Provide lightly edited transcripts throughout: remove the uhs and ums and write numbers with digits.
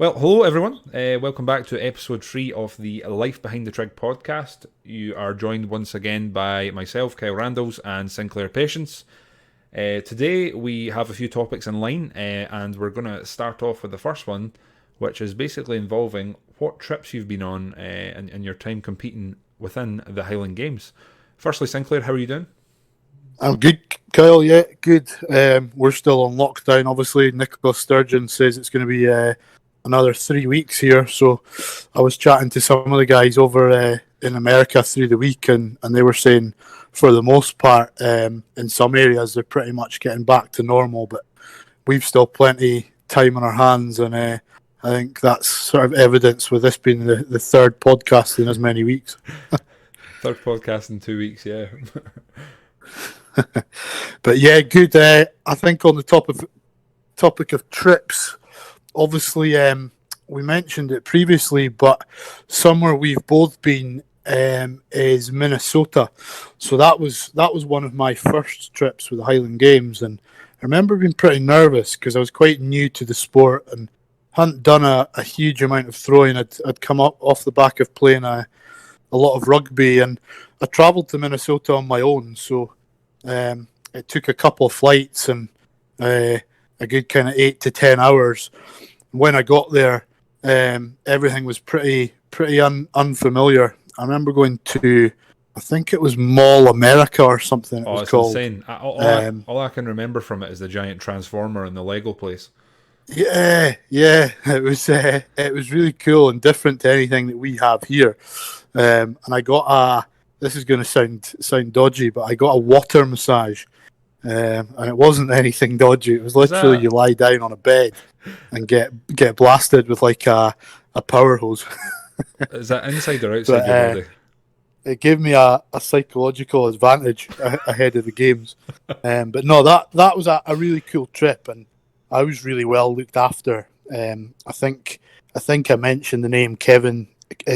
Well, hello everyone. Welcome back to episode 3 of the Life Behind the Trig podcast. You are joined once again by myself, Kyle Randalls, and Sinclair Patience. Today we have a few topics in line, and we're going to start off with the first one, which is basically involving what trips you've been on in your time competing within the Highland Games. Firstly, Sinclair, how are you doing? I'm good, Kyle. Yeah, good. We're still on lockdown. Obviously, Nicola Sturgeon says it's going to be another 3 weeks here. So I was chatting to some of the guys over in America through the week, and they were saying, for the most part, in some areas they're pretty much getting back to normal, but we've still plenty time on our hands, and I think that's sort of evidence with this being the third podcast in as many weeks. Third podcast in 2 weeks, yeah. But yeah, good. I think on the topic of trips, obviously we mentioned it previously, but somewhere we've both been is Minnesota. So that was one of my first trips with the Highland Games, and I remember being pretty nervous because I was quite new to the sport and hadn't done a huge amount of throwing. I'd come up off the back of playing a lot of rugby, and I travelled to Minnesota on my own. So it took a couple of flights and a good kind of 8 to 10 hours. When I got there, everything was pretty unfamiliar. I remember going to, I think it was Mall America or something. It was It's called. insane. All I can remember from it is the giant transformer in the Lego place. Yeah, it was really cool and different to anything that we have here. And I got this is going to sound dodgy, but I got a water massage, and it wasn't anything dodgy. It was literally you lie down on a bed and get blasted with like a power hose. Is that inside or outside your body? It gave me a psychological advantage ahead of the games. But no, that was a really cool trip, and I was really well looked after. I think I mentioned the name Kevin.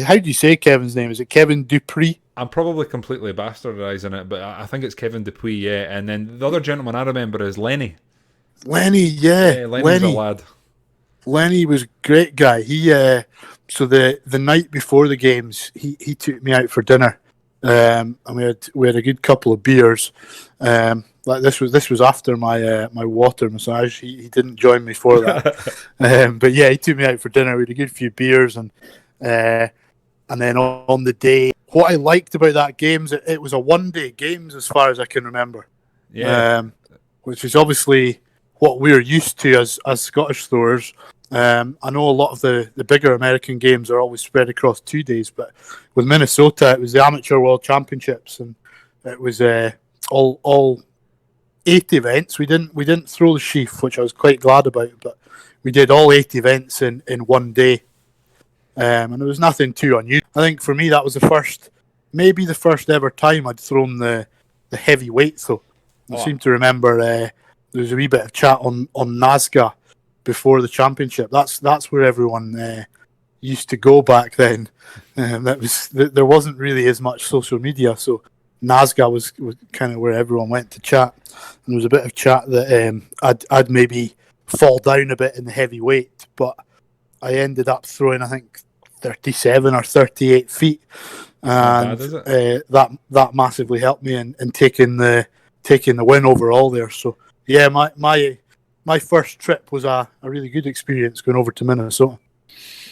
How do you say Kevin's name? Is it Kevin Dupree? I'm probably completely bastardising it, but I think it's Kevin Dupuis, yeah. And then the other gentleman I remember is Lenny. Lenny's a lad. Lenny was a great guy. He so the night before the games, he took me out for dinner, and we had a good couple of beers. Like this was after my my water massage. He didn't join me for that, but yeah, he took me out for dinner. We had a good few beers, and then on the day, what I liked about that games, it was a one-day games as far as I can remember. Yeah, which is obviously what we're used to as Scottish throwers. I know a lot of the bigger American games are always spread across 2 days, but with Minnesota, it was the Amateur World Championships, and it was all 8 events. We didn't throw the sheaf, which I was quite glad about, but we did all 8 events in one day, and there was nothing too unusual. I think for me that was maybe the first ever time I'd thrown the heavy weight. Though I seem to remember there was a wee bit of chat on NASCA before the championship. That's where everyone used to go back then. There wasn't really as much social media, so NASCA was kind of where everyone went to chat. And there was a bit of chat that I'd maybe fall down a bit in the heavy weight, but I ended up throwing, I think, 37 or 38 feet, and that massively helped me in taking the win overall there. So yeah, my first trip was a really good experience going over to Minnesota.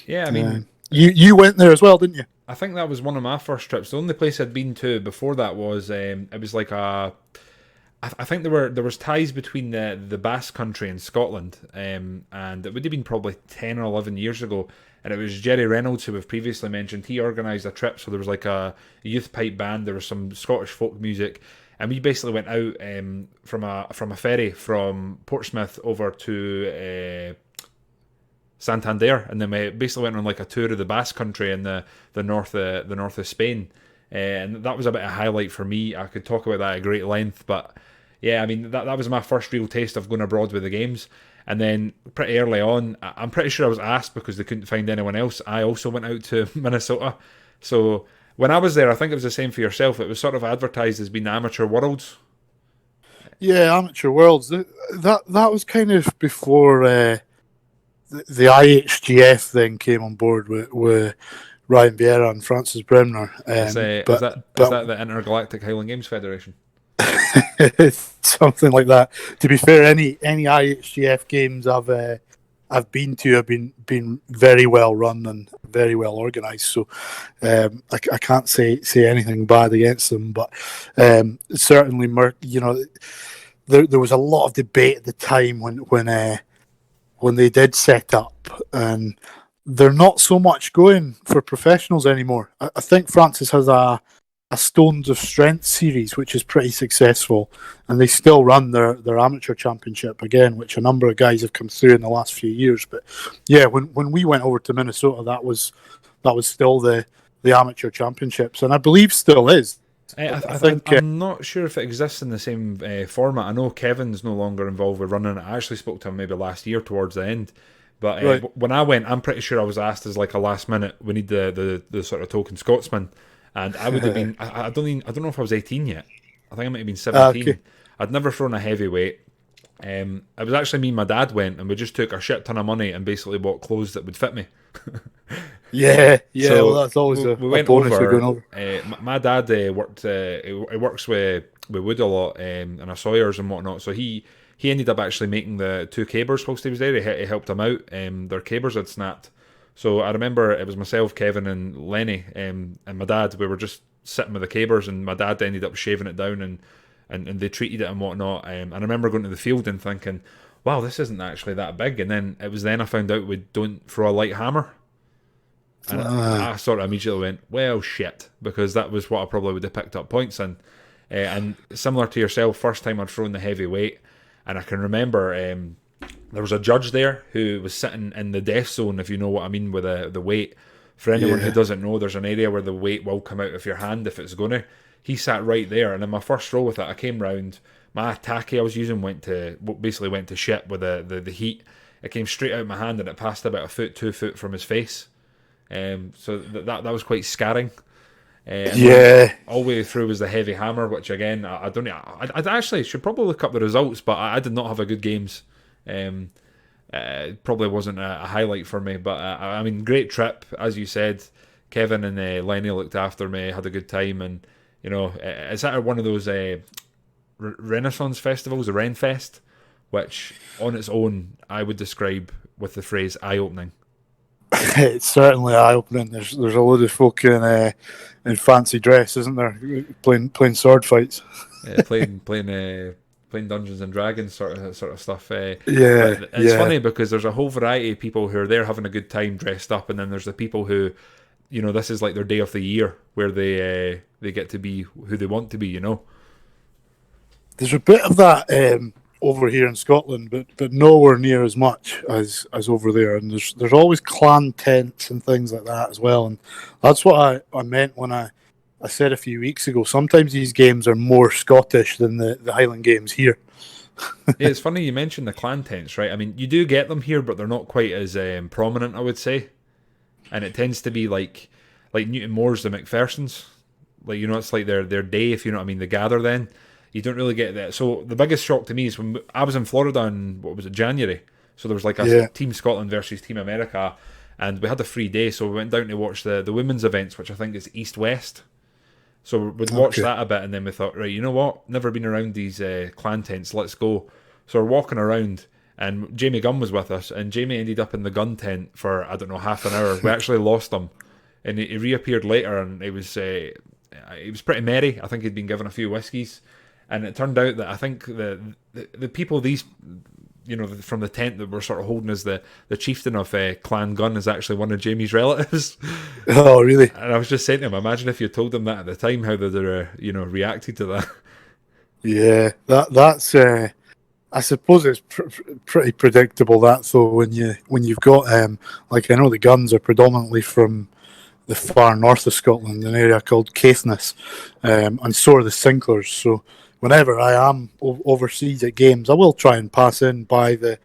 Yeah, I mean, you went there as well, didn't you? I think that was one of my first trips. The only place I'd been to before that was it was like I think there was ties between the Basque Country and Scotland, and it would have been probably 10 or 11 years ago. And it was Jerry Reynolds, who we've previously mentioned. He organised a trip, so there was like a youth pipe band. There was some Scottish folk music, and we basically went out from a ferry from Portsmouth over to Santander, and then we basically went on like a tour of the Basque Country in the north of Spain, and that was a bit of a highlight for me. I could talk about that at great length, but yeah, I mean that was my first real taste of going abroad with the games. And then pretty early on, I'm pretty sure I was asked because they couldn't find anyone else. I also went out to Minnesota. So when I was there, I think it was the same for yourself. It was sort of advertised as being Amateur Worlds. Yeah, Amateur Worlds. That was kind of before the IHGF then came on board with Ryan Vieira and Francis Bremner. Is that the Intergalactic Highland Games Federation? Something like that. To be fair, any IHGF games I've been to have been very well run and very well organised. So I can't say anything bad against them, but certainly, there was a lot of debate at the time when they did set up, and they're not so much going for professionals anymore. I think Francis has a Stones of Strength series, which is pretty successful, and they still run their amateur championship again, which a number of guys have come through in the last few years. But yeah, when we went over to Minnesota, that was still the amateur championships, and I believe still is. I think I'm not sure if it exists in the same format. I know Kevin's no longer involved with running it. I actually spoke to him maybe last year towards the end. But Right. when I went, I'm pretty sure I was asked as like a last minute, we need the sort of token Scotsman. And I would have been, I don't know if I was 18 yet. I think I might have been 17. Okay. I'd never thrown a heavyweight. It was actually me and my dad went, and we just took a shit ton of money and basically bought clothes that would fit me. Yeah. So well, that's always we a went bonus over. for going over. My dad worked. He works with wood a lot and our sawyers and whatnot. So he ended up actually making the two cabers whilst he was there. He helped them out. Their cabers had snapped. So I remember it was myself, Kevin, and Lenny, and my dad. We were just sitting with the cabers, and my dad ended up shaving it down, and they treated it and whatnot. And I remember going to the field and thinking, wow, this isn't actually that big. And then I found out we don't throw a light hammer. And I sort of immediately went, well, shit, because that was what I probably would have picked up points in. And similar to yourself, first time I'd thrown the heavy weight, and I can remember there was a judge there who was sitting in the death zone, if you know what I mean, with the weight. For anyone who doesn't know, there's an area where the weight will come out of your hand if it's going to. He sat right there, and in my first throw with it, I came round. My tacky I was using basically went to shit with the heat. It came straight out of my hand, and it passed about 2 foot from his face. So that was quite scarring. And all the way through was the heavy hammer, which again I actually should probably look up the results, but I did not have a good games. It probably wasn't a highlight for me, but I mean, great trip, as you said. Kevin and Lenny looked after me, had a good time, and you know, it's at one of those Renaissance festivals, the Renfest, which on its own I would describe with the phrase eye-opening. It's certainly eye-opening. There's a load of folk in fancy dress, isn't there? Playing sword fights. Playing Dungeons and Dragons sort of stuff. It's funny because there's a whole variety of people who are there having a good time dressed up, and then there's the people who, you know, this is like their day of the year where they get to be who they want to be. You know, there's a bit of that over here in Scotland, but nowhere near as much as over there. And there's always clan tents and things like that as well. And that's what I meant when I said a few weeks ago, sometimes these games are more Scottish than the Highland Games here. Yeah, it's funny you mentioned the clan tents, right? I mean, you do get them here, but they're not quite as prominent, I would say. And it tends to be like Newton Moore's, the McPhersons. Like, you know, it's like their day, if you know what I mean, they gather then. You don't really get that. So the biggest shock to me is when I was in Florida in, January. So there was like a Team Scotland versus Team America, and we had a free day, so we went down to watch the women's events, which I think is East-West. So we'd watch that a bit, and then we thought, right, you know what? Never been around these clan tents. Let's go. So we're walking around, and Jamie Gunn was with us, and Jamie ended up in the gun tent for, I don't know, half an hour. We actually lost him, and he reappeared later, and it was pretty merry. I think he'd been given a few whiskies, and it turned out that I think the people these, you know, from the tent that we're sort of holding as the chieftain of Clan Gun is actually one of Jamie's relatives. Oh, really? And I was just saying to him, imagine if you told them that at the time, how they'd reacted to that. Yeah, that's. I suppose it's pretty predictable that though when you've got like I know the Guns are predominantly from the far north of Scotland, an area called Caithness, and so are the Sinklers. So whenever I am overseas at games, I will try and pass in by the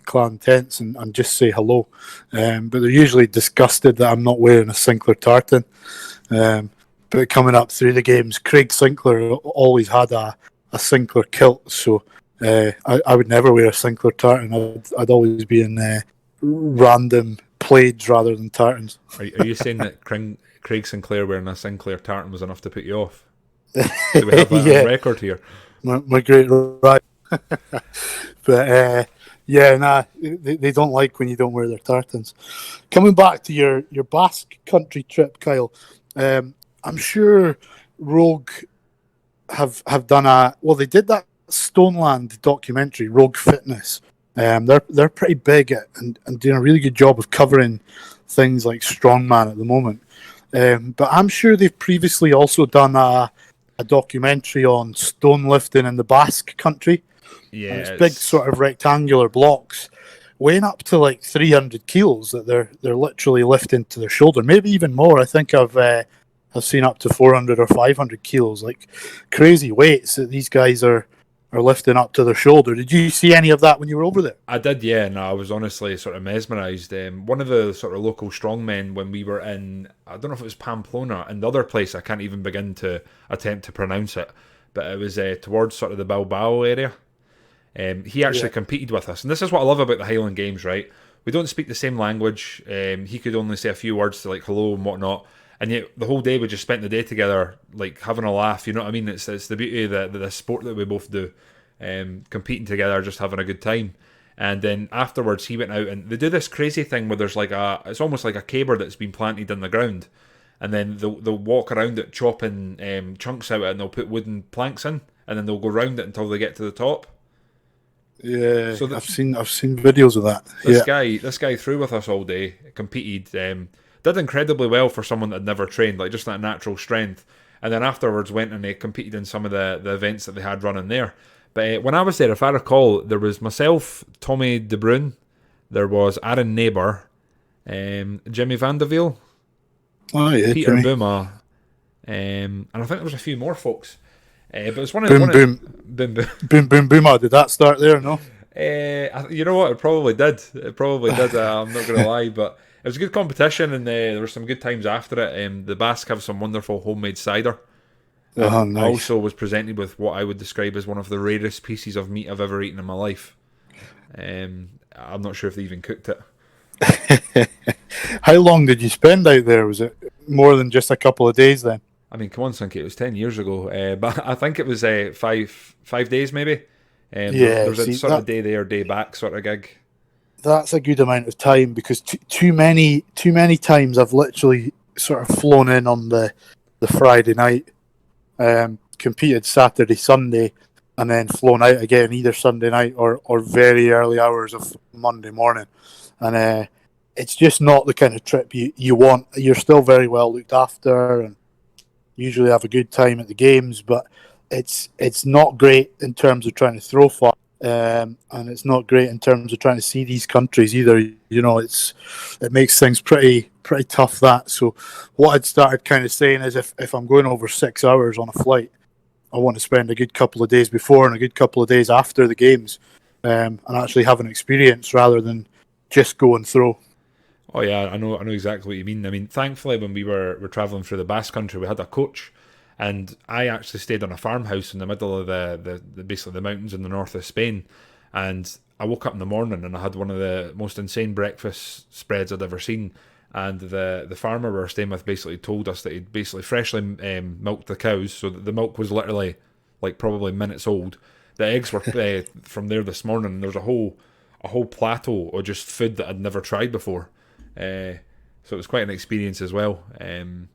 clan tents and just say hello. But they're usually disgusted that I'm not wearing a Sinkler tartan. But coming up through the games, Craig Sinkler always had a Sinkler kilt, so I would never wear a Sinkler tartan. I'd always be in random plaids rather than tartans. Are you saying that Craig Sinclair wearing a Sinclair tartan was enough to put you off? Do we have that on record here? My great Ryder. But they don't like when you don't wear their tartans. Coming back to your Basque country trip, Kyle, I'm sure Rogue have done they did that Stoneland documentary, Rogue Fitness. They're pretty big at and doing a really good job of covering things like strongman at the moment. But I'm sure they've previously also done a documentary on stone lifting in the Basque country. Yeah, and it's big sort of rectangular blocks weighing up to like 300 kilos that they're literally lifting to their shoulder, maybe even more. I think I've seen up to 400 or 500 kilos, like crazy weights that these guys are lifting up to their shoulder. Did you see any of that when you were over there? I did, yeah. No, I was honestly sort of mesmerised. One of the sort of local strongmen when we were in, I don't know if it was Pamplona, and the other place I can't even begin to attempt to pronounce it, but it was towards sort of the Bilbao area. He actually competed with us, and this is what I love about the Highland Games, right? We don't speak the same language. He could only say a few words to like hello and whatnot, and yet the whole day we just spent the day together, like having a laugh. You know what I mean? It's the beauty of the sport that we both do, competing together, just having a good time. And then afterwards, he went out and they do this crazy thing where there's like it's almost like a caber that's been planted in the ground, and then they'll walk around it chopping chunks out of it, and they'll put wooden planks in, and then they'll go round it until they get to the top. Yeah, so I've seen videos of that. This guy threw with us all day, competed, did incredibly well for someone that had never trained, like just that natural strength. And then afterwards went and competed in some of the events that they had running there. But when I was there, if I recall, there was myself, Tommy De Bruyne, there was Aaron Neighbour, Jimmy Vandeville, Peter Buma, and I think there was a few more folks. But it's one of Boom Booma. Did that start there? No. You know what? It probably did. I'm not going to lie, but it was a good competition, and there were some good times after it. The Basque have some wonderful homemade cider. Nice. I also was presented with what I would describe as one of the rarest pieces of meat I've ever eaten in my life. I'm not sure if they even cooked it. How long did you spend out there? Was it more than just a couple of days then? I mean, come on, Sunky, it was 10 years ago. But I think it was 5 days maybe. There was a sort of day there, day back sort of gig. That's a good amount of time, because too many times I've literally sort of flown in on the Friday night, competed Saturday, Sunday, and then flown out again either Sunday night or very early hours of Monday morning. And it's just not the kind of trip you want. You're still very well looked after and usually have a good time at the games, but it's not great in terms of trying to throw far, and it's not great in terms of trying to see these countries either. You know, it makes things pretty tough. That so what I'd started kind of saying is if I'm going over 6 hours on a flight, I want to spend a good couple of days before and a good couple of days after the games, and actually have an experience rather than just go and throw. Oh yeah, I know exactly what you mean. I mean, thankfully when we were travelling through the Basque Country, we had a coach, and I actually stayed on a farmhouse in the middle of the basically the mountains in the north of Spain. And I woke up in the morning and I had one of the most insane breakfast spreads I'd ever seen. And the farmer we were staying with basically told us that he'd basically freshly milked the cows, so that the milk was literally like probably minutes old. The eggs were from there this morning. And there's a whole plateau of just food that I'd never tried before. So it was quite an experience as well, and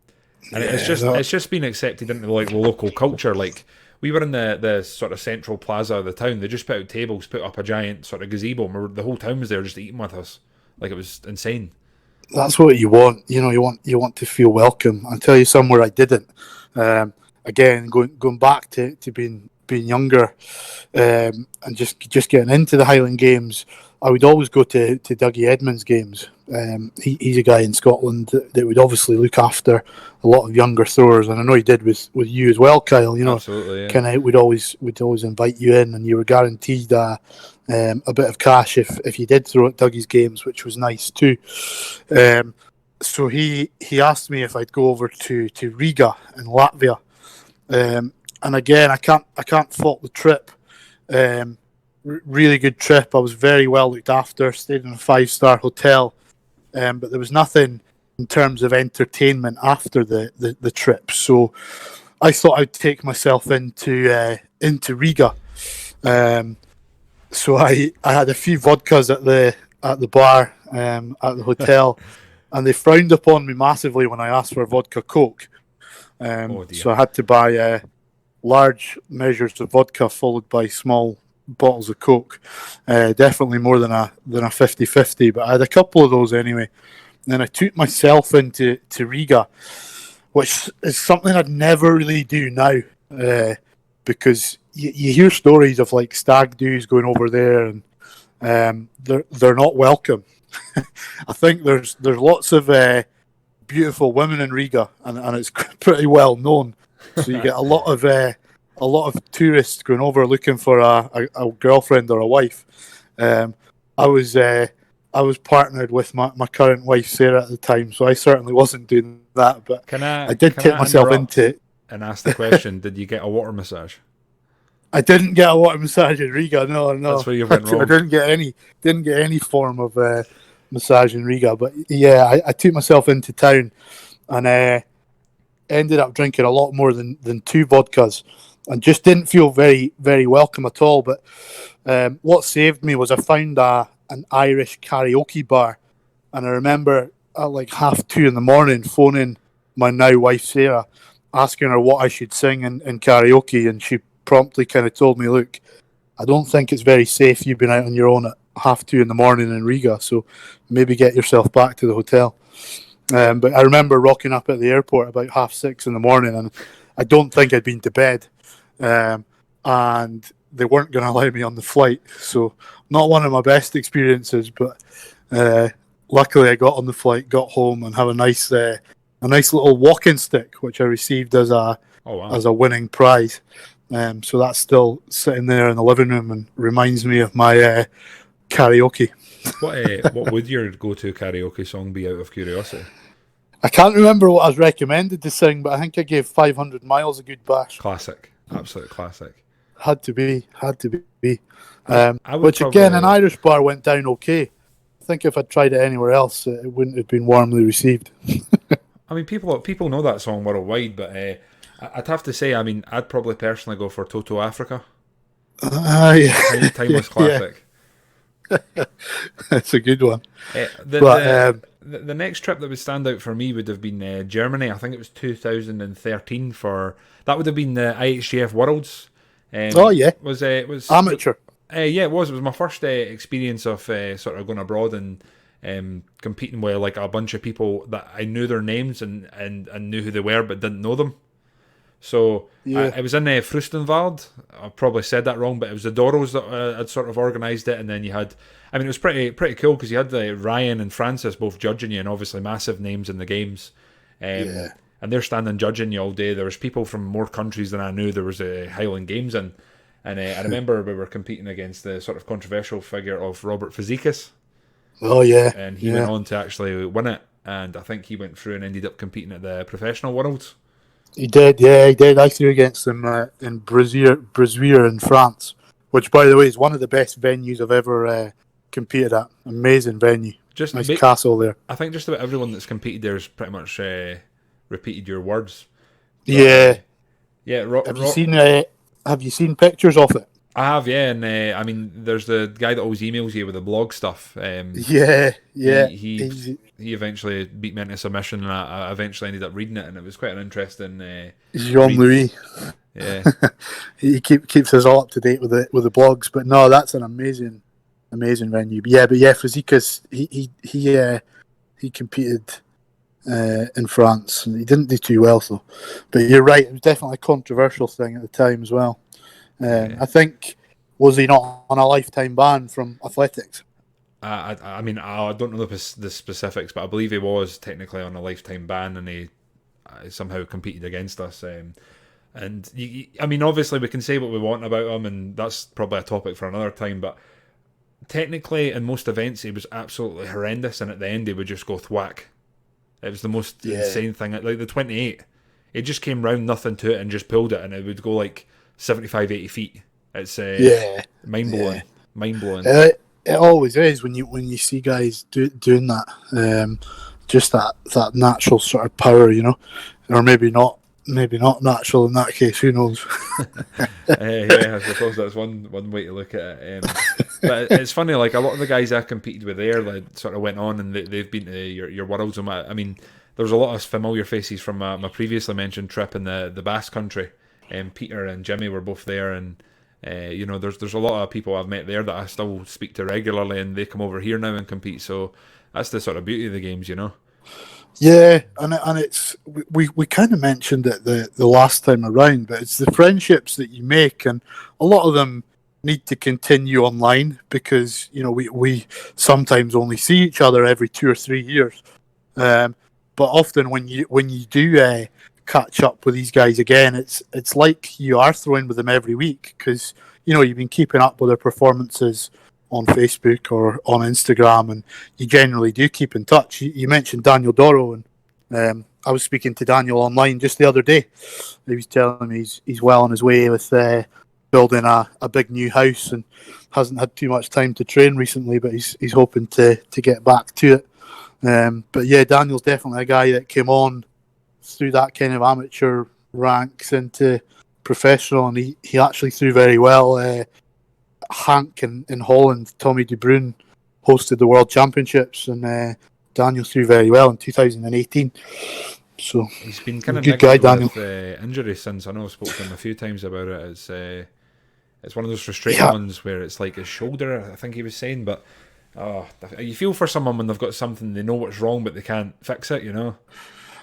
it's just been accepted into like the local culture. Like we were in the sort of central plaza of the town. They just put out tables, put up a giant sort of gazebo, and the whole town was there just eating with us. Like it was insane. That's what you want. You know, you want to feel welcome. I'll tell you somewhere I didn't. Again, going back to being younger, and just getting into the Highland Games, I would always go to Dougie Edmonds games. He's a guy in Scotland that would obviously look after a lot of younger throwers, and I know he did with you as well, Kyle. You know, absolutely, yeah. Kind of would always invite you in, and you were guaranteed a bit of cash if you did throw at Dougie's games, which was nice too. So he asked me if I'd go over to Riga in Latvia, and again I can't fault the trip. really good trip. I was very well looked after. Stayed in a 5-star hotel, but there was nothing in terms of entertainment after the trip. So I thought I'd take myself into Riga. So I had a few vodkas at the bar at the hotel, and they frowned upon me massively when I asked for a vodka coke. Oh dear. So I had to buy large measures of vodka followed by small bottles of coke. Definitely more than a 50-50, but I had a couple of those anyway. And then I took myself into Riga, which is something I'd never really do now, because you hear stories of like stag do's going over there, and they're not welcome. I think there's lots of beautiful women in Riga, and it's pretty well known. So you get a lot of tourists going over looking for a girlfriend or a wife. I was partnered with my current wife Sarah at the time, so I certainly wasn't doing that. But I did take myself into it and ask the question: did you get a water massage? I didn't get a water massage in Riga. No. That's where you went wrong. I didn't get any form of massage in Riga. But yeah, I took myself into town and ended up drinking a lot more than 2 vodkas, and just didn't feel very, very welcome at all. But what saved me was I found an Irish karaoke bar, and I remember at like 2:30 in the morning phoning my now wife Sarah, asking her what I should sing in karaoke, and she promptly kind of told me, look, I don't think it's very safe you being out on your own at 2:30 in the morning in Riga, so maybe get yourself back to the hotel. But I remember rocking up at the airport about 6:30 in the morning, and I don't think I'd been to bed, and they weren't going to allow me on the flight, so not one of my best experiences, but luckily I got on the flight, got home, and have a nice little walking stick, which I received as a winning prize. So that's still sitting there in the living room and reminds me of my karaoke. What would your go-to karaoke song be, out of curiosity? I can't remember what I was recommended to sing, but I think I gave 500 Miles a good bash. Classic, absolute classic. Had to be. Which again, an Irish bar went down okay. I think if I'd tried it anywhere else, it wouldn't have been warmly received. I mean, people know that song worldwide, but I'd have to say, I mean, I'd probably personally go for Toto Africa. Yeah. Timeless classic. Yeah. That's a good one. The next trip that would stand out for me would have been Germany. I think it was 2013. That would have been the IHGF Worlds. Was amateur. It was. It was my first experience of sort of going abroad and competing with like a bunch of people that I knew their names and knew who they were, but didn't know them. So I was in Frustenwald. I probably said that wrong, but it was the Doros that had sort of organised it, and then you had, I mean, it was pretty cool because you had Ryan and Francis both judging you, and obviously massive names in the games. And they're standing judging you all day. There was people from more countries than I knew. There was Highland Games in, and I remember we were competing against the sort of controversial figure of Robert Fazekas. Oh yeah, and he went on to actually win it, and I think he went through and ended up competing at the professional worlds. He did. I threw against him in Brazier in France, which, by the way, is one of the best venues I've ever competed at. Amazing venue. Just nice castle there. I think just about everyone that's competed there has pretty much repeated your words. But, yeah. Have you seen pictures of it? I have, yeah. And I mean, there's the guy that always emails you with the blog stuff. He eventually beat me into submission, and I eventually ended up reading it, and it was quite an interesting. Jean-Louis. Yeah. He keeps us all up to date with the blogs, but no, that's an amazing venue. But Fazekas, he competed in France, and he didn't do too well though. But you're right, it was definitely a controversial thing at the time as well. I think, was he not on a lifetime ban from athletics? I mean, I don't know the specifics, but I believe he was technically on a lifetime ban, and he somehow competed against us. And I mean, obviously, we can say what we want about him, and that's probably a topic for another time. But technically, in most events, he was absolutely horrendous, and at the end, he would just go thwack. It was the most insane thing. Like the 28, it just came round nothing to it and just pulled it, and it would go like 75, 80 feet. It's mind blowing. mind blowing. It always is when you see guys doing that. Just that natural sort of power, or maybe not natural in that case. Who knows? Yeah, I suppose that's one way to look at it. But it's funny, like a lot of the guys I competed with there, like sort of went on and they've been to your worlds. And I mean, there was a lot of familiar faces from my previously mentioned trip in the Basque Country. Peter and Jimmy were both there, and there's a lot of people I've met there that I still speak to regularly, and they come over here now and compete. So that's the sort of beauty of the games, Yeah, and it's we kind of mentioned it the last time around, but it's the friendships that you make, and a lot of them need to continue online because we sometimes only see each other every 2 or 3 years, but often when you do catch up with these guys again, it's like you are throwing with them every week because you've been keeping up with their performances on Facebook or on Instagram, and you generally do keep in touch. You mentioned Daniel Doro, and I was speaking to Daniel online just the other day. He was telling me he's well on his way with building a big new house and hasn't had too much time to train recently, but he's hoping to get back to it. But yeah, Daniel's definitely a guy that came on through that kind of amateur ranks into professional, and he actually threw very well. Hank in Holland, Tommy De Bruyn hosted the World Championships, and Daniel threw very well in 2018. So he's been kind of good guy, Daniel. With injuries since. I know I've spoken to him a few times about it. It's one of those frustrating ones where it's like his shoulder, I think he was saying, but you feel for someone when they've got something, they know what's wrong, but they can't fix it,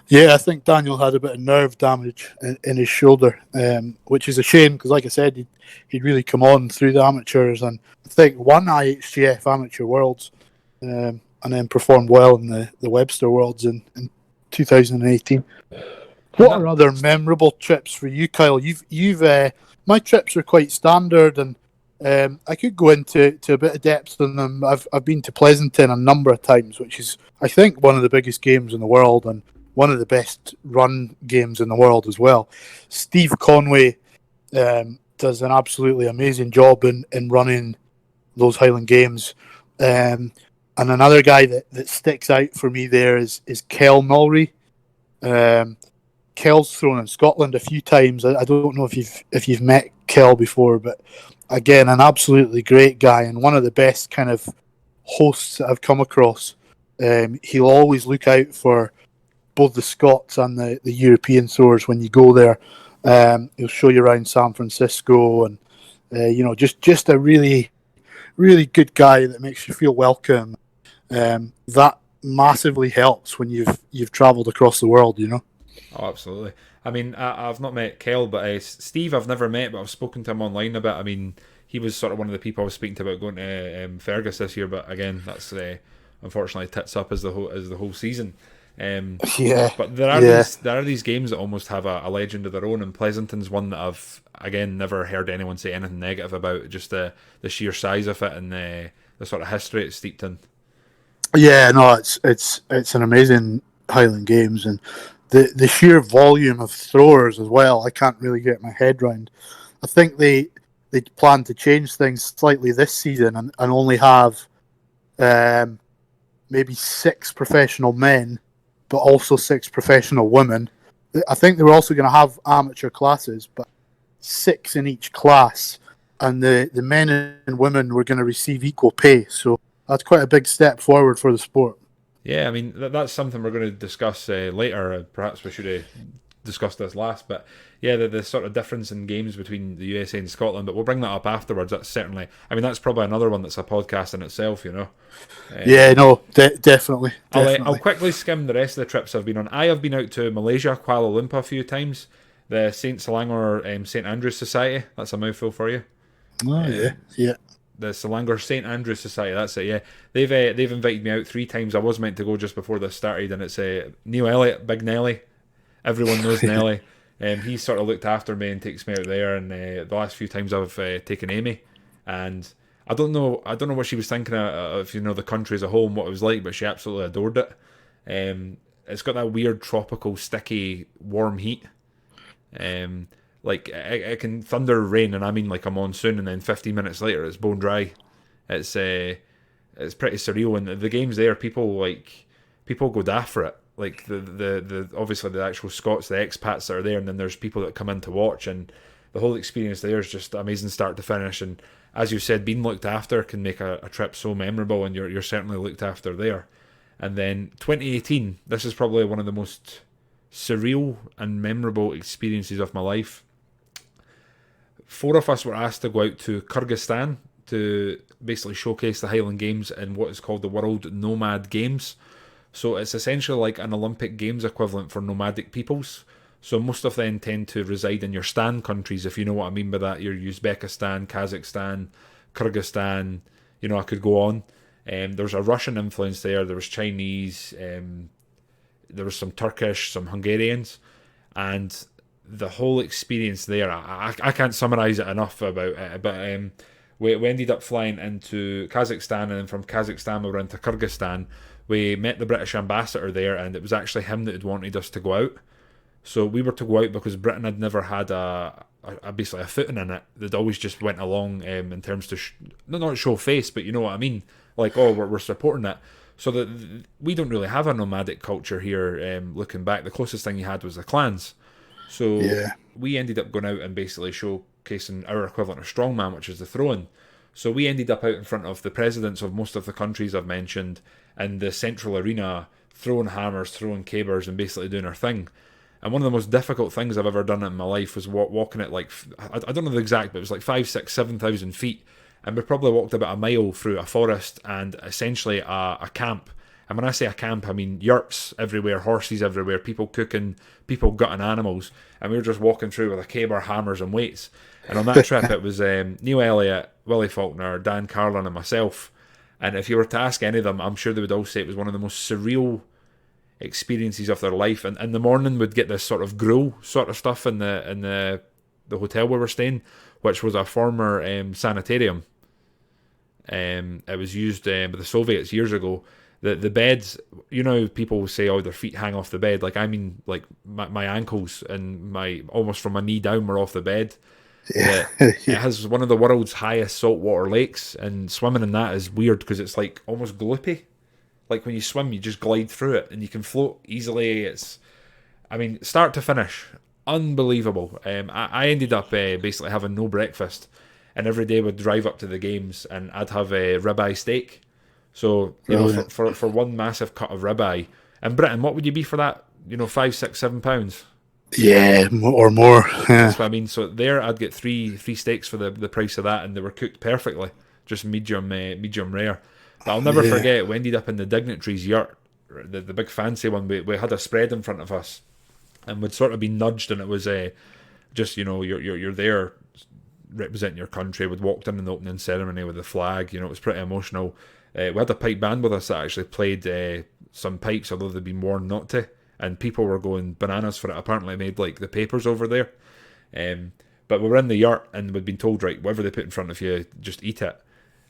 Yeah, I think Daniel had a bit of nerve damage in his shoulder, which is a shame because, like I said, he'd really come on through the amateurs and I think won IHGF Amateur Worlds, and then performed well in the Webster Worlds in 2018. What are other memorable trips for you, Kyle? You've my trips are quite standard, and I could go into a bit of depth on them. I've been to Pleasanton a number of times, which is I think one of the biggest games in the world and one of the best run games in the world as well. Steve Conway does an absolutely amazing job in running those Highland Games. And another guy that sticks out for me there is Kel Mulry. Kel's thrown in Scotland a few times. I don't know if you've met Kel before, but again, an absolutely great guy and one of the best kind of hosts that I've come across. He'll always look out for both the Scots and the European throwers when you go there. He'll show you around San Francisco, and just a really, really good guy that makes you feel welcome. That massively helps when you've travelled across the world. Oh, absolutely. I mean, I've not met Kel, but Steve I've never met, but I've spoken to him online a bit. I mean, he was sort of one of the people I was speaking to about going to Fergus this year, but again, that's unfortunately tits up as the whole season. But there are these games that almost have a legend of their own, and Pleasanton's one that I've again never heard anyone say anything negative about. Just the sheer size of it and the sort of history it's steeped in. Yeah, no, it's an amazing Highland Games, and the sheer volume of throwers as well. I can't really get my head round. I think they plan to change things slightly this season and only have maybe 6 professional men, but also 6 professional women. I think they were also going to have amateur classes, but 6 in each class, and the men and women were going to receive equal pay. So that's quite a big step forward for the sport. Yeah, I mean, that's something we're going to discuss later. Perhaps we should have discussed this last, but yeah, the sort of difference in games between the USA and Scotland, but we'll bring that up afterwards. That's certainly, I mean, that's probably another one that's a podcast in itself, Yeah, no, definitely. I'll quickly skim the rest of the trips I've been on. I have been out to Malaysia, Kuala Lumpur a few times, the St. Selangor St. Andrews Society, that's a mouthful for you. Oh, yeah. The Selangor St. Andrews Society, that's it, yeah. They've invited me out 3 times. I was meant to go just before this started, and it's Neil Elliott, Big Nelly. Everyone knows Nelly. He sort of looked after me and takes me out there, and the last few times I've taken Amy, and I don't know what she was thinking of the country as a whole and what it was like, but she absolutely adored it. It's got that weird tropical, sticky, warm heat. Like it can thunder rain, and I mean like a monsoon, and then 15 minutes later it's bone dry. It's pretty surreal, and the games there, people go daft for it. Like the obviously the actual Scots, the expats that are there, and then there's people that come in to watch, and the whole experience there is just amazing, start to finish. And as you said, being looked after can make a trip so memorable, and you're certainly looked after there. And then 2018, this is probably one of the most surreal and memorable experiences of my life. 4 of us were asked to go out to Kyrgyzstan to basically showcase the Highland Games in what is called the World Nomad Games. So it's essentially like an Olympic Games equivalent for nomadic peoples. So most of them tend to reside in your stan countries, if you know what I mean by that. Your Uzbekistan, Kazakhstan, Kyrgyzstan, I could go on. There was a Russian influence there, there was Chinese, there was some Turkish, some Hungarians, and the whole experience there, I can't summarise it enough about it, but we ended up flying into Kazakhstan, and then from Kazakhstan we went to Kyrgyzstan. We met the British ambassador there, and it was actually him that had wanted us to go out. So we were to go out because Britain had never had basically a footing in it. They'd always just went along in terms to not show face, but you know what I mean. Like, oh, we're supporting it. So that we don't really have a nomadic culture here. Looking back, the closest thing you had was the clans. So we ended up going out and basically showcasing our equivalent of strongman, which is the throwing. So we ended up out in front of the presidents of most of the countries I've mentioned in the central arena, throwing hammers, throwing cabers, and basically doing our thing. And one of the most difficult things I've ever done in my life was walking at I don't know the exact, but it was like 5, 6, 7,000 feet. And we probably walked about a mile through a forest and essentially a camp. And when I say a camp, I mean yurts everywhere, horses everywhere, people cooking, people gutting animals. And we were just walking through with a caber, hammers and weights. And on that trip, it was Neil Elliott, Willie Faulkner, Dan Carlin and myself. And if you were to ask any of them, I'm sure they would all say it was one of the most surreal experiences of their life. And in the morning, we'd get this sort of gruel sort of stuff in the hotel we were staying, which was a former sanitarium. It was used by the Soviets years ago. The beds, people say, oh, their feet hang off the bed. Like, I mean, like my ankles and almost from my knee down were off the bed. Yeah. It has one of the world's highest saltwater lakes, and swimming in that is weird because it's like almost gloopy. Like when you swim, you just glide through it and you can float easily. Start to finish, unbelievable. I ended up basically having no breakfast, and every day would drive up to the games and I'd have a ribeye steak. So for one massive cut of ribeye in Britain, what would you be for that? 5, 6, 7 pounds. Yeah, or more. Yeah. That's what I mean. So there, I'd get three steaks for the price of that, and they were cooked perfectly, just medium rare. But I'll never forget, we ended up in the dignitaries' yurt, the big fancy one. We had a spread in front of us, and we'd sort of been nudged, and it was just you're there representing your country. We'd walked in the opening ceremony with the flag. It was pretty emotional. We had a pipe band with us that actually played some pipes, although they'd been warned not to. And people were going bananas for it. Apparently made like the papers over there. But we were in the yurt and we'd been told, right, whatever they put in front of you, just eat it.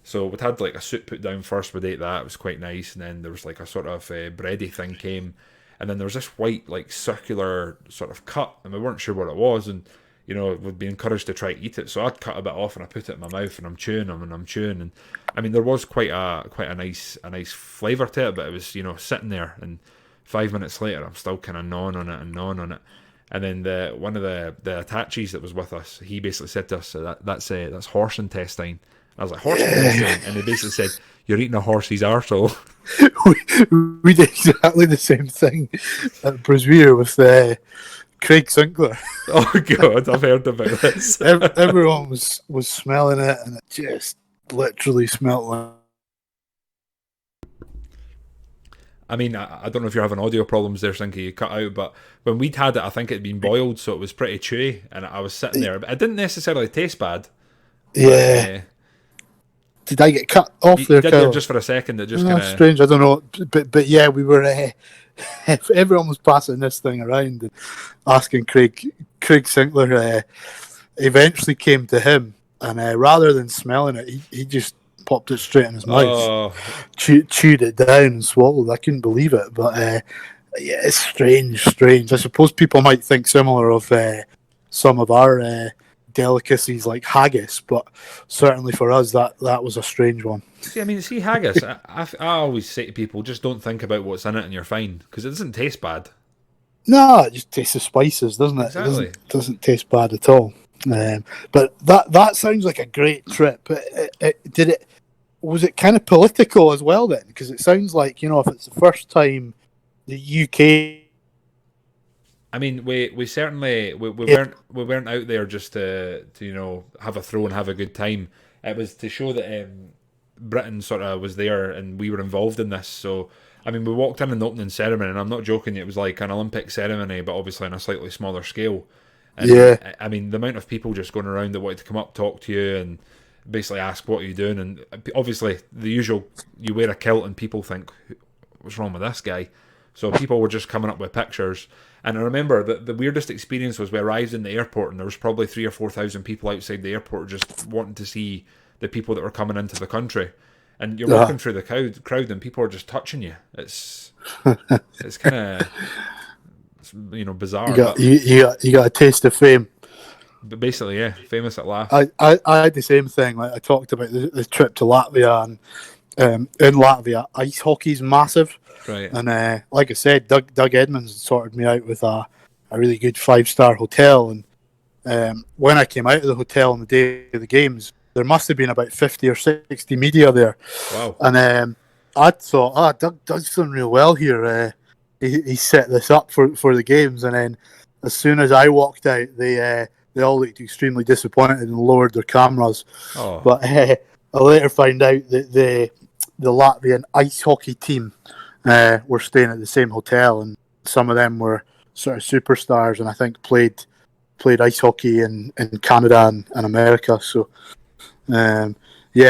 So we'd had like a soup put down first, we'd ate that, it was quite nice. And then there was like a sort of bready thing came. And then there was this white like circular sort of cut, and we weren't sure what it was. And we'd be encouraged to try to eat it. So I'd cut a bit off and I put it in my mouth and I'm chewing them and I'm chewing. And I mean, there was quite a nice flavour to it, but it was, sitting there, and 5 minutes later, I'm still kind of gnawing on it. And then one of the attaches that was with us, he basically said to us, that's horse intestine. I was like, horse intestine? And he basically said, you're eating a horse's arsehole. we did exactly the same thing at Brazil with Craig Sinclair. Oh God, I've heard about this. Everyone was smelling it, and it just literally smelled like... I mean, I don't know if you're having audio problems there, Sinky, you cut out, but when we'd had it, I think it had been boiled, so it was pretty chewy, and I was sitting there. But it didn't necessarily taste bad. Yeah. Did I get cut off there? Did there just for a second. It just kind of strange. I don't know, but yeah, we were. Everyone was passing this thing around and asking Craig Sinclair. Eventually came to him, and rather than smelling it, he just popped it straight in his mouth, chewed it down and swallowed. I couldn't believe it, but yeah, it's strange. I suppose people might think similar of some of our delicacies like haggis, but certainly for us that was a strange one. See haggis. I always say to people, just don't think about what's in it, and you're fine, because it doesn't taste bad. No, it just tastes of spices, doesn't it? Exactly. It doesn't taste bad at all. But that sounds like a great trip. Was it kind of political as well then? Because it sounds like, if it's the first time the UK. I mean, we certainly we weren't out there just to have a throw and have a good time. It was to show that Britain sort of was there and we were involved in this. So I mean, we walked in the opening ceremony, and I'm not joking. It was like an Olympic ceremony, but obviously on a slightly smaller scale. And, Yeah. I mean, the amount of people just going around that wanted to come up, talk to you, and basically ask what are you doing, and obviously the usual, you wear a kilt and people think, what's wrong with this guy? So people were just coming up with pictures. And I remember that the weirdest experience was we arrived in the airport, and there was probably 3,000 or 4,000 people outside the airport just wanting to see the people that were coming into the country. And you're walking through the crowd, and people are just touching you. It's kind of bizarre. You got a taste of fame. But basically, yeah, famous at last. I had the same thing. Like I talked about the trip to Latvia, and in Latvia, ice hockey's massive. Right. And like I said, Doug Edmonds sorted me out with a really good 5-star hotel. And when I came out of the hotel on the day of the games, there must have been about 50 or 60 media there. Wow. And I thought, Doug's done real well here. He set this up for the games. And then as soon as I walked out, they all looked extremely disappointed and lowered their cameras. Oh. But I later found out that the Latvian ice hockey team were staying at the same hotel, and some of them were sort of superstars, and I think played ice hockey in Canada and America. So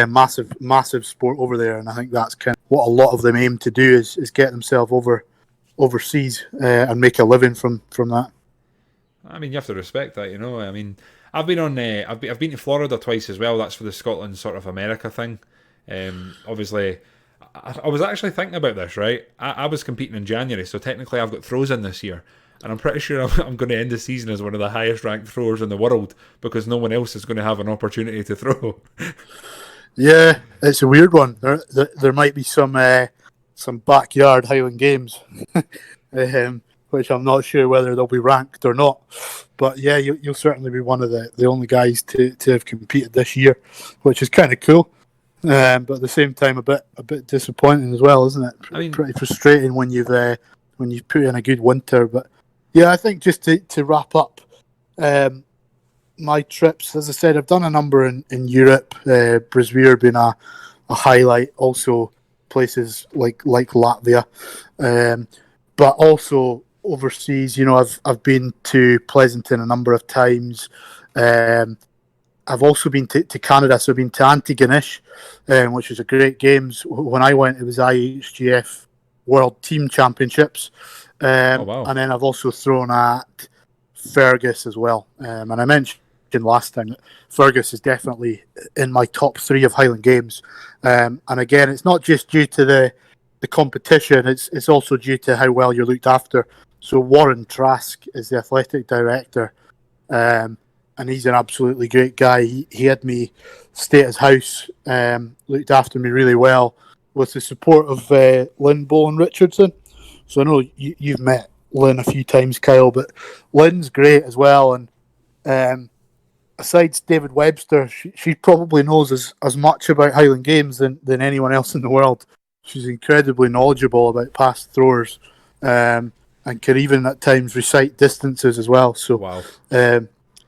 massive sport over there, and I think that's kind of what a lot of them aim to do is get themselves overseas and make a living from that. I mean, you have to respect that, I mean, I've been on. I've been to Florida twice as well. That's for the Scotland sort of America thing. Obviously, I was actually thinking about this. Right, I was competing in January, so technically I've got throws in this year, and I'm pretty sure I'm going to end the season as one of the highest ranked throwers in the world because no one else is going to have an opportunity to throw. Yeah, it's a weird one. There might be some backyard Highland Games. Which I'm not sure whether they'll be ranked or not. But yeah, you'll certainly be one of the only guys to have competed this year, which is kind of cool. But at the same time, a bit disappointing as well, isn't it? I mean, pretty frustrating when you've put in a good winter. But yeah, I think just to wrap up my trips, as I said, I've done a number in Europe. Brisbane being a highlight. Also places like Latvia, but also overseas, I've been to Pleasanton a number of times. I've also been to Canada, so I've been to Antigonish, which was a great games. When I went, it was IHGF World Team Championships. Oh, wow. And then I've also thrown at Fergus as well. And I mentioned last time that Fergus is definitely in my top 3 of Highland Games. And again, it's not just due to the competition, it's also due to how well you're looked after. So Warren Trask is the athletic director, and he's an absolutely great guy. He had me stay at his house, looked after me really well, with the support of Lynn Bowen Richardson. So I know you've met Lynn a few times, Kyle, but Lynn's great as well. And besides David Webster, she probably knows as much about Highland Games than anyone else in the world. She's incredibly knowledgeable about past throwers, and can even at times recite distances as well. So, wow.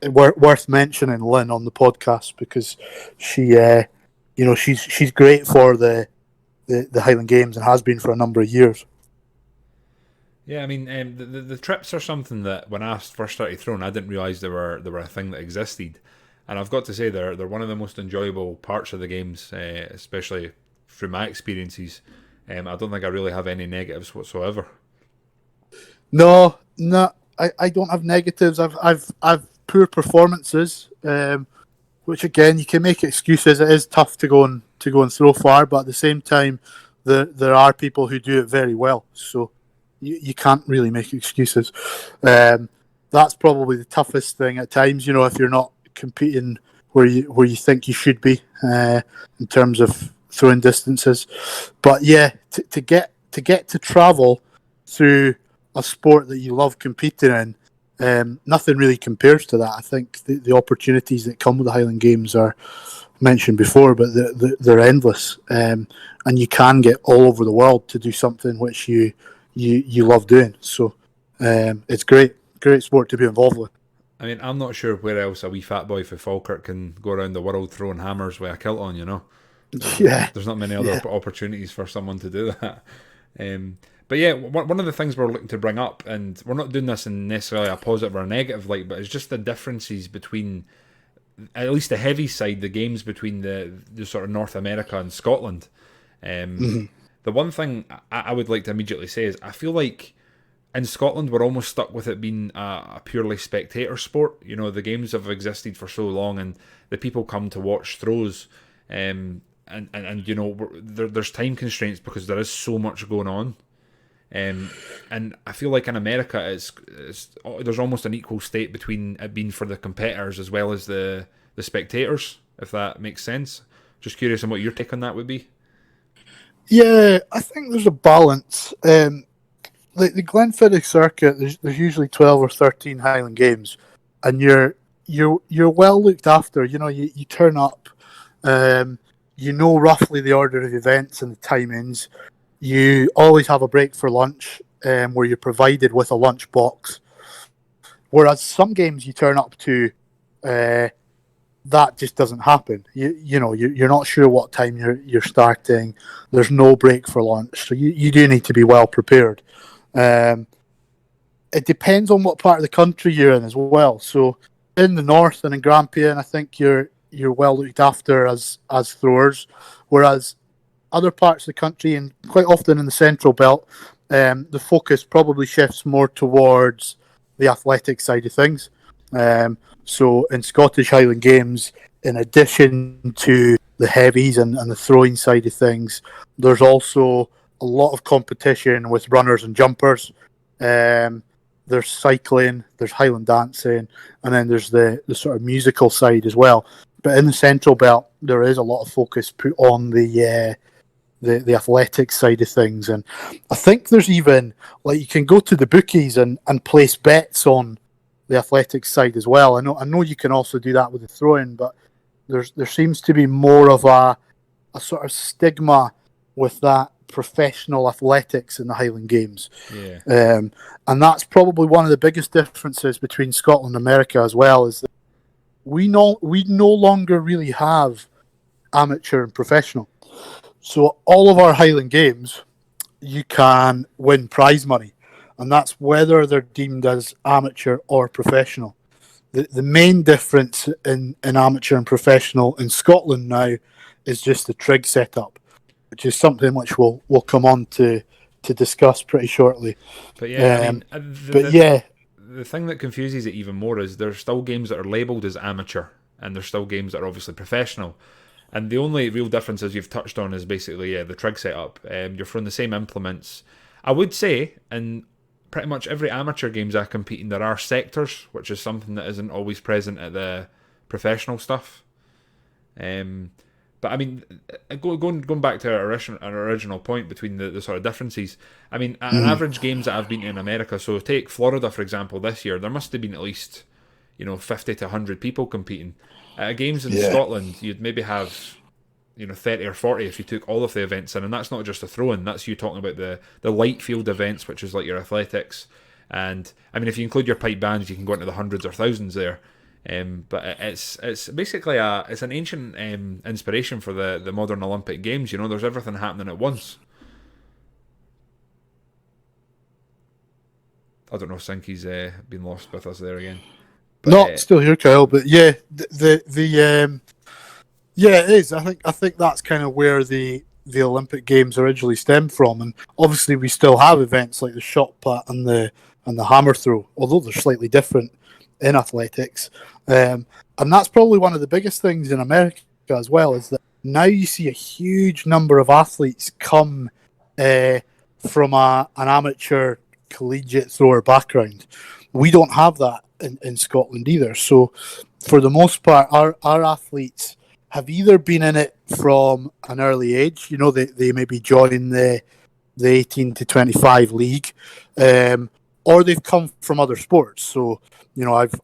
Worth mentioning Lynn on the podcast because she, she's great for the Highland Games and has been for a number of years. Yeah, I mean, the trips are something that when I first started throwing, I didn't realise they were a thing that existed, and I've got to say they're one of the most enjoyable parts of the games, especially through my experiences. I don't think I really have any negatives whatsoever. No, I don't have negatives. I've poor performances, which again you can make excuses. It is tough to go and throw far, but at the same time, there are people who do it very well. So you can't really make excuses. That's probably the toughest thing at times. If you're not competing where you think you should be in terms of throwing distances. But yeah, to get to travel through a sport that you love competing in, nothing really compares to that. I think the opportunities that come with the Highland Games are mentioned before, but they're endless, and you can get all over the world to do something which you love doing. So it's great sport to be involved with. I mean, I'm not sure where else a wee fat boy for Falkirk can go around the world throwing hammers with a kilt on, you know. There's not many other opportunities for someone to do that. But yeah, one of the things we're looking to bring up, and we're not doing this in necessarily a positive or a negative light, but it's just the differences between, at least the heavy side, the games between the sort of North America and Scotland. The one thing I would like to immediately say is I feel like in Scotland we're almost stuck with it being a purely spectator sport. You know, the games have existed for so long, and the people come to watch throws. And you know, there's time constraints because there is so much going on. And I feel like in America there's almost an equal state between it being for the competitors as well as the spectators, if that makes sense. Just curious on what your take on that would be. Yeah, I think there's a balance. Like the Glenfiddich circuit, there's usually 12 or 13 Highland Games, and you're well looked after. You know, you turn up, you know roughly the order of events and the timings. You always have a break for lunch, where you're provided with a lunch box. Whereas some games you turn up to, that just doesn't happen. You know, you're not sure what time you're starting. There's no break for lunch, so you do need to be well prepared. It depends on what part of the country you're in as well. So in the north and in Grampian, I think you're well looked after as throwers, whereas other parts of the country, and quite often in the central belt, the focus probably shifts more towards the athletic side of things. So in Scottish Highland Games, in addition to the heavies and the throwing side of things, there's also a lot of competition with runners and jumpers. There's cycling, there's Highland dancing, and then there's the sort of musical side as well. But in the central belt, there is a lot of focus put on the athletic side of things. And I think there's even, like, you can go to the bookies and place bets on the athletic side as well. I know you can also do that with the throwing, but there seems to be more of a sort of stigma with that professional athletics in the Highland Games. Yeah. And that's probably one of the biggest differences between Scotland and America as well, is that we no longer really have amateur and professional. So all of our Highland Games, you can win prize money, and that's whether they're deemed as amateur or professional. The main difference in amateur and professional in Scotland now is just the Trig Setup, which is something which we'll come on to discuss pretty shortly. But yeah, I mean, the thing that confuses it even more is there's still games that are labelled as amateur, and there's still games that are obviously professional. And the only real difference, as you've touched on, is basically the Trig Setup. You're throwing the same implements. I would say in pretty much every amateur games I compete in, there are sectors, which is something that isn't always present at the professional stuff. But I mean, going back to our original point between the sort of differences, I mean, at an average games that I've been to in America, so take Florida, for example, this year, there must have been at least, 50 to 100 people competing. At games in Scotland, you'd maybe have, 30 or 40 if you took all of the events in, and that's not just a throw-in, that's you talking about the light field events, which is like your athletics, and I mean, if you include your pipe bands, you can go into the hundreds or thousands there. But it's basically it's an ancient inspiration for the modern Olympic Games. There's everything happening at once. I don't know if Sinky's been lost with us there again. But, no, still here, Kyle. But yeah, it is. I think that's kind of where the Olympic Games originally stemmed from, and obviously we still have events like the shot put and the hammer throw, although they're slightly different in athletics. And that's probably one of the biggest things in America as well, is that now you see a huge number of athletes come from an amateur collegiate thrower background. we don't have that in Scotland either. So for the most part, our athletes have either been in it from an early age, they maybe join the 18 to 25 league, or they've come from other sports. So,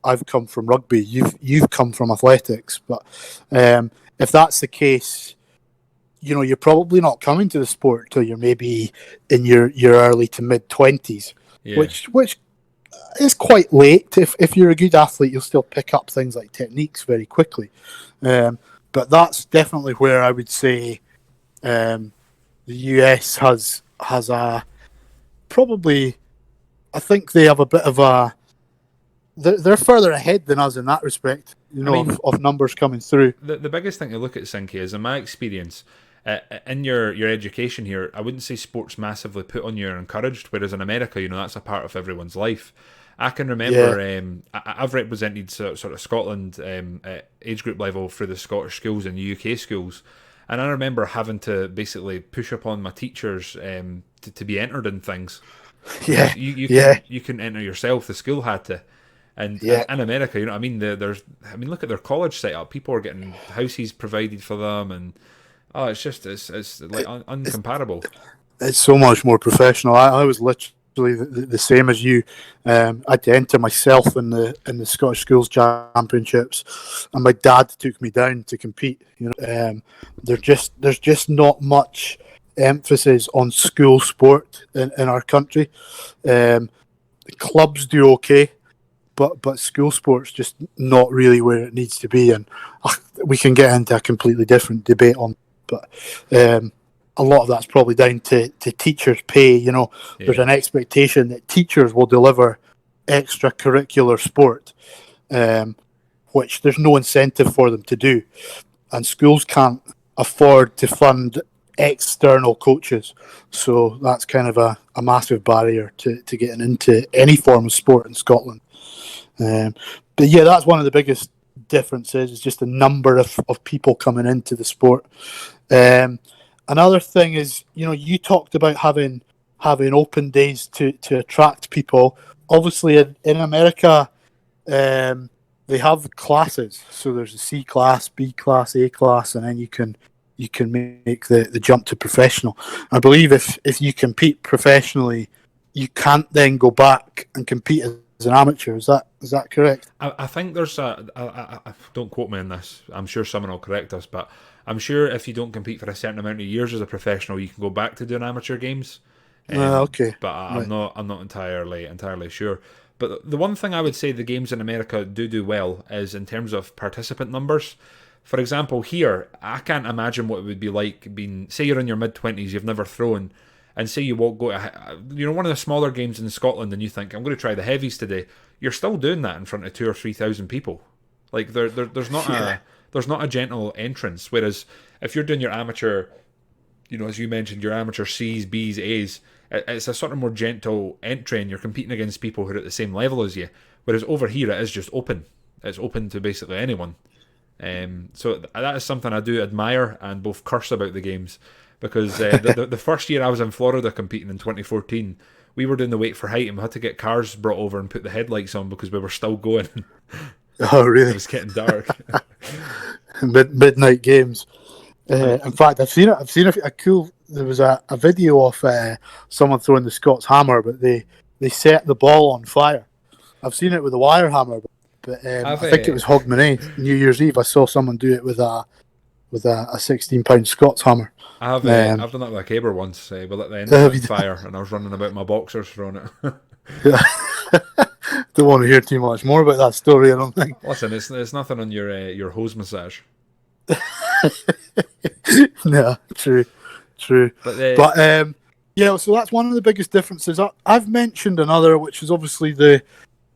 I've come from rugby, you've come from athletics, but if that's the case, you're probably not coming to the sport till you're maybe in your early to mid 20s, which is quite late. If you're a good athlete, you'll still pick up things like techniques very quickly. But that's definitely where I would say the US has a probably. I think they have a bit of a. They're further ahead than us in that respect. Of numbers coming through. The biggest thing to look at, Sinky, is in my experience. In your education here, I wouldn't say sports massively put on you or encouraged, whereas in America, that's a part of everyone's life. I can remember I've represented sort of Scotland at age group level through the Scottish schools and UK schools, and I remember having to basically push upon my teachers to be entered in things. Yeah, you can enter yourself. The school had to. And in America, look at their college setup. People are getting houses provided for them, and it's like uncomparable. It's so much more professional. I was literally the same as you. I had to enter myself in the Scottish Schools Championships, and my dad took me down to compete. There's just not much emphasis on school sport in our country. Clubs do okay, but school sport's just not really where it needs to be, and we can get into a completely different debate on. But a lot of that's probably down to teachers' pay. There's an expectation that teachers will deliver extracurricular sport, which there's no incentive for them to do, and schools can't afford to fund external coaches. So that's kind of a massive barrier to getting into any form of sport in Scotland. But yeah, that's one of the biggest differences, is just the number of people coming into the sport. Another thing is, you talked about having open days to attract people. Obviously, in America, they have classes. So there's a C class, B class, A class, and then you can make the jump to professional. I believe if you compete professionally, you can't then go back and compete as an amateur. Is that correct? I think there's don't quote me on this. I'm sure someone will correct us, but I'm sure if you don't compete for a certain amount of years as a professional, you can go back to doing amateur games. Okay. But I'm not entirely sure. But the one thing I would say the games in America do well is in terms of participant numbers. For example, here, I can't imagine what it would be like being, say you're in your mid-20s, you've never thrown, and say you won't go to, one of the smaller games in Scotland, and you think, I'm going to try the heavies today. You're still doing that in front of 2,000 or 3,000 people. Like, there's not a gentle entrance. Whereas if you're doing your amateur, as you mentioned, your amateur C's, B's, A's, it's a sort of more gentle entry, and you're competing against people who are at the same level as you. Whereas over here, it is just open. It's open to basically anyone. So that is something I do admire and both curse about the games, because the first year I was in Florida competing in 2014, we were doing the weight for height, and we had to get cars brought over and put the headlights on because we were still going. Oh, really? It was getting dark. Midnight games. In fact, I've seen a cool. There was a video of someone throwing the Scots hammer, but they set the ball on fire. I've seen it with a wire hammer, but I think it was Hogmanay, New Year's Eve. I saw someone do it with a 16-pound Scots hammer. I've done that with a caber once. We lit the end on fire, and I was running about my boxers throwing it. Yeah. Don't want to hear too much more about that story, I don't think. Listen, it's nothing on your hose massage. No, true. But yeah, so that's one of the biggest differences. I've mentioned another, which is obviously the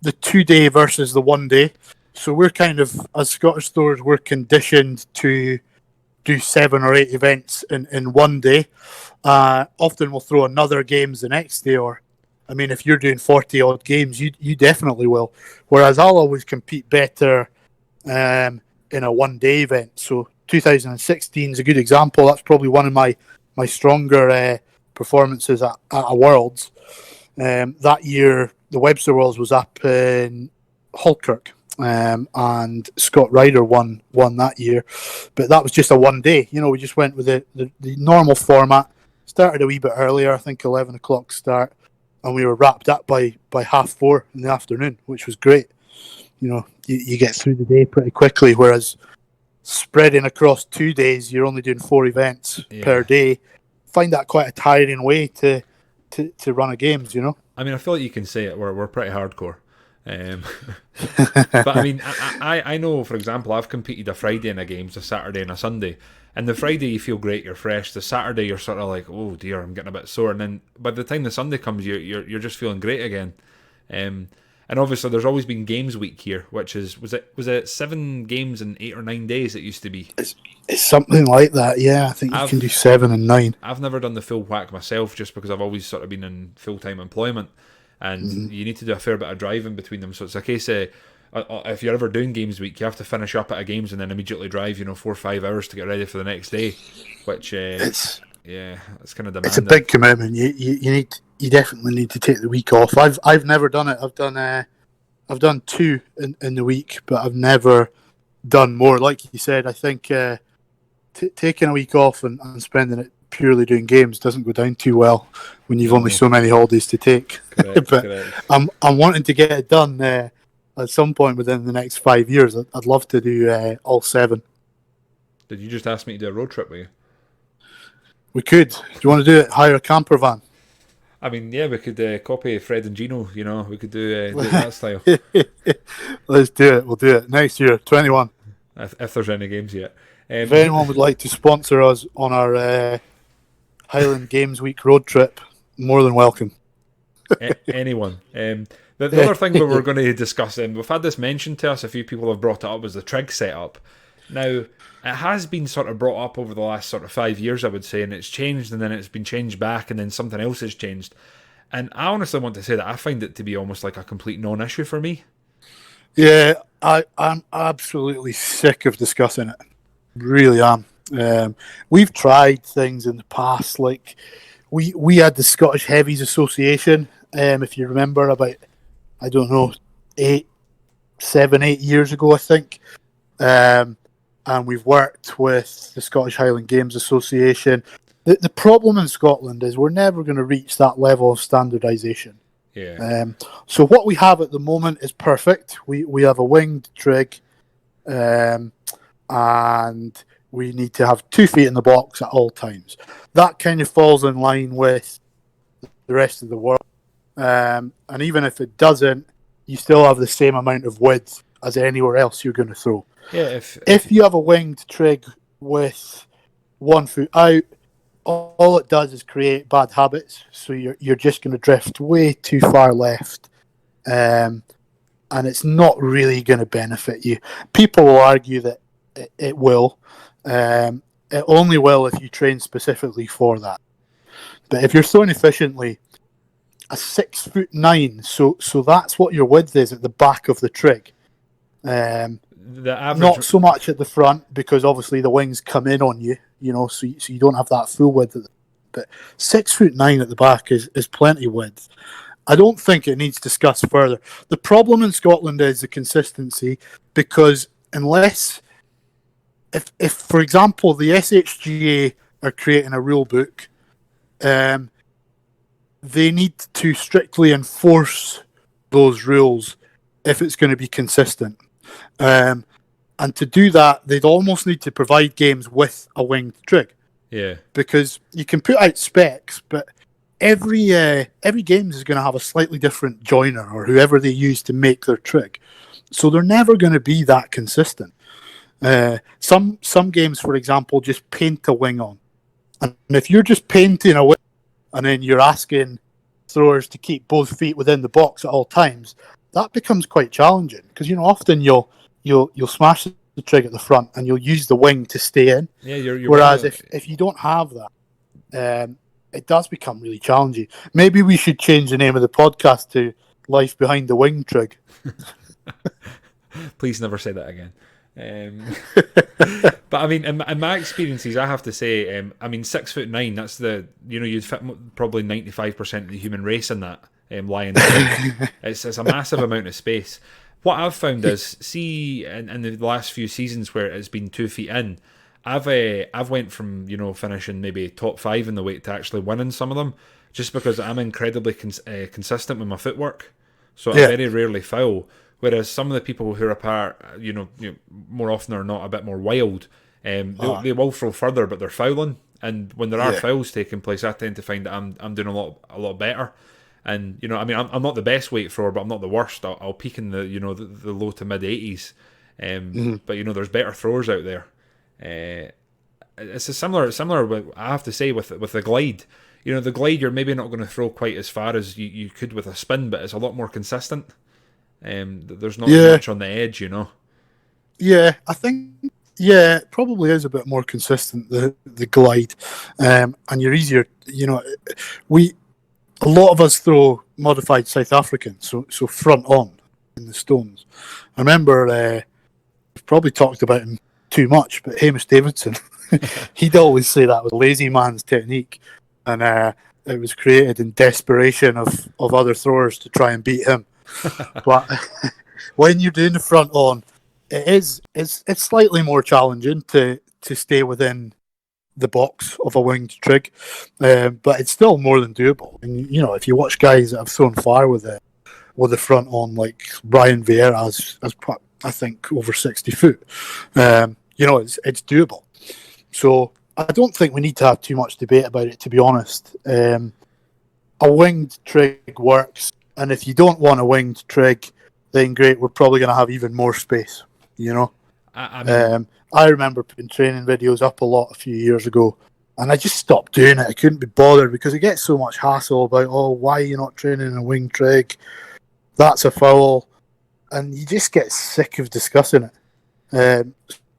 2-day versus the 1 day. So we're kind of, as Scottish Throwers, we're conditioned to do 7 or 8 events in 1 day. Often we'll throw another games the next day, or if you're doing 40 odd games, you definitely will. Whereas I'll always compete better in a 1 day event. So 2016 is a good example. That's probably one of my stronger performances at a Worlds. That year the Webster Worlds was up in Halkirk, and Scott Ryder won that year. But that was just a 1 day. We just went with the normal format. Started a wee bit earlier, I think 11 o'clock start, and we were wrapped up by 4:30 in the afternoon, which was great. You get through the day pretty quickly, whereas spreading across 2 days, you're only doing 4 events per day. Find that quite a tiring way to run a games, I mean, I feel like you can say it. We're pretty hardcore. But I mean, I know, for example, I've competed a Friday in a games, a Saturday and a Sunday. And the Friday you feel great, you're fresh. The Saturday you're sort of like, oh dear, I'm getting a bit sore. And then by the time the Sunday comes, you're just feeling great again. And obviously there's always been games week here, which is was it 7 games in 8 or 9 days it used to be. It's something like that, yeah. I think you can do 7 and 9. I've never done the full whack myself, just because I've always sort of been in full-time employment, and you need to do a fair bit of driving between them. So it's a case of, if you're ever doing games week, you have to finish up at a games and then immediately drive 4 or 5 hours to get ready for the next day, which it's kind of demanding. It's a big commitment. You definitely need to take the week off. I've never done it. I've done 2 in the week, but I've never done more. Like you said, I think taking a week off and spending it purely doing games doesn't go down too well when you've only so many holidays to take. Correct. I'm wanting to get it done at some point within the next 5 years. I'd love to do all 7. Did you just ask me to do a road trip with you? We could. Do you want to do it? Hire a camper van? I mean, yeah, we could copy Fred and Gino, we could do that style. Let's do it. We'll do it next year, 21. If there's any games yet. If anyone would like to sponsor us on our Highland Games Week road trip, more than welcome. Anyone. The other thing we were going to discuss, we've had this mentioned to us, a few people have brought it up, was the Trig Setup. Now, it has been sort of brought up over the last sort of 5 years, I would say, and it's changed, and then it's been changed back, and then something else has changed. And I honestly want to say that I find it to be almost like a complete non-issue for me. Yeah, I'm absolutely sick of discussing it. Really am. We've tried things in the past, like we had the Scottish Heavies Association, if you remember, about, I don't know, 7, 8 years ago, I think. And we've worked with the Scottish Highland Games Association. The problem in Scotland is we're never going to reach that level of standardisation. Yeah. So what we have at the moment is perfect. We have a winged trig, and we need to have 2 feet in the box at all times. That kind of falls in line with the rest of the world. And even if it doesn't, you still have the same amount of width as anywhere else you're going to throw. Yeah, if you have a winged trig with 1 foot out, all it does is create bad habits. So you're just going to drift way too far left, and it's not really going to benefit you. People will argue that it will. It only will if you train specifically for that. But if you're throwing efficiently, a 6'9", so that's what your width is at the back of the trig. The average... Not so much at the front, because obviously the wings come in on you, so you don't have that full width. But 6'9" at the back is plenty width. I don't think it needs discussed further. The problem in Scotland is the consistency, because unless, if for example the SHGA are creating a rule book, they need to strictly enforce those rules if it's going to be consistent. And to do that, they'd almost need to provide games with a winged trig. Yeah. Because you can put out specs, but every games is going to have a slightly different joiner or whoever they use to make their trig. So they're never going to be that consistent. Some games, for example, just paint a wing on. And if you're just painting a wing and then you're asking throwers to keep both feet within the box at all times, that becomes quite challenging, because often you'll smash the trig at the front and you'll use the wing to stay in. Yeah, you're whereas if you don't have that, it does become really challenging. Maybe we should change the name of the podcast to Life Behind the Wing Trig. Please never say that again. But I mean, in my experiences, I have to say, 6'9", that's the, you'd fit probably 95% of the human race in that. lying down. It's a massive amount of space. What I've found is, see, in the last few seasons where it's been 2 feet in, I've went from finishing maybe top 5 in the weight to actually winning some of them, just because I'm incredibly consistent with my footwork. So I Yeah. very rarely foul. Whereas some of the people who are apart, more often or not, a bit more wild, they will throw further, but they're fouling. And when there are Yeah. fouls taking place, I tend to find that I'm doing a lot better. And I'm not the best weight thrower, but I'm not the worst. I'll peak in the low to mid 80s. But there's better throwers out there. It's a similar. I have to say with the glide. The glide, you're maybe not going to throw quite as far as you could with a spin, but it's a lot more consistent. There's not as much on the edge, Yeah, I think it probably is a bit more consistent, the glide, and you're easier. A lot of us throw modified South African, so front on in the stones. I remember we've probably talked about him too much, but Hamish Davidson, he'd always say that was a lazy man's technique, and it was created in desperation of other throwers to try and beat him. But when you're doing the front on, it's slightly more challenging to stay within the box of a winged trig, but it's still more than doable. And if you watch guys that have thrown far with the front on, like Brian Vieira has I think over 60 foot, it's doable. So I don't think we need to have too much debate about it, to be honest. A winged trig works, and if you don't want a winged trig, then great, we're probably going to have even more space, I remember putting training videos up a lot a few years ago, and I just stopped doing it. I couldn't be bothered because it gets so much hassle about, why are you not training a wing trig? That's a foul. And you just get sick of discussing it.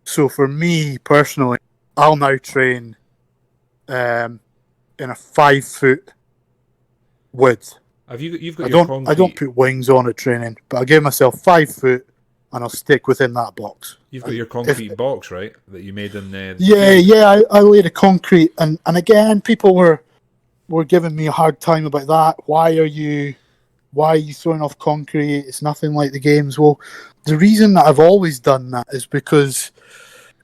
So for me personally, I'll now train in a 5 foot width. You've got your concrete. I don't put wings on at training, but I give myself 5 foot, and I'll stick within that box. You've got your concrete box, right? That you made in the I laid a concrete, and again, people were giving me a hard time about that. Why are you throwing off concrete? It's nothing like the games. Well, the reason that I've always done that is because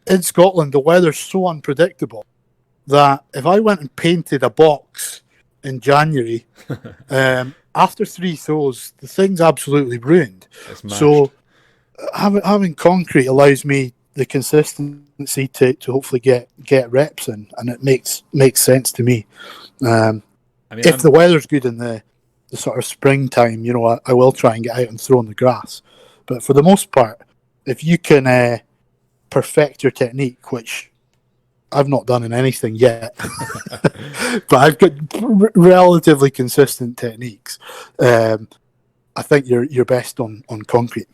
in Scotland the weather's so unpredictable that if I went and painted a box in January, after 3 throws, the thing's absolutely ruined. So having concrete allows me the consistency to hopefully get reps in, and it makes sense to me. If the weather's good in the sort of springtime, I will try and get out and throw on the grass. But for the most part, if you can perfect your technique, which I've not done in anything yet, but I've got relatively consistent techniques, I think you're best on concrete.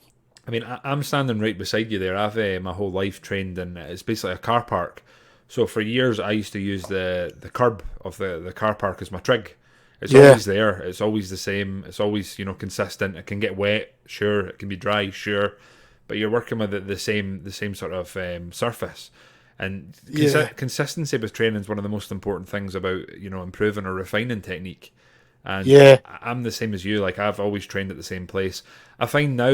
I mean, I'm standing right beside you there. I've my whole life trained in, it's basically a car park. So for years I used to use the curb of the car park as my trig. It's always there. It's always the same. It's always consistent. It can get wet, sure. It can be dry, sure. But you're working with the same sort of surface. And consistency with training is one of the most important things about improving or refining technique. And I'm the same as you. Like, I've always trained at the same place. I find now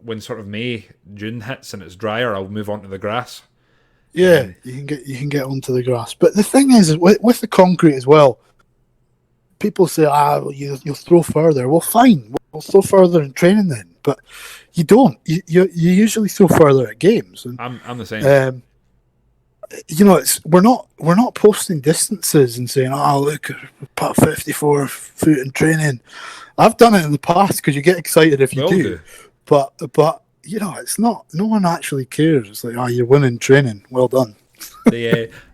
when sort of May, June hits and it's drier, I'll move on to the grass. You can get onto the grass. But the thing is with the concrete as well, people say, you'll throw further. Well, fine, we'll throw further in training then. But you don't. You usually throw further at games. And, I'm the same. We're not posting distances and saying, look, we put 54 foot in training. I've done it in the past because you get excited if you do. But it's not. No one actually cares. It's like, you're winning training. Well done.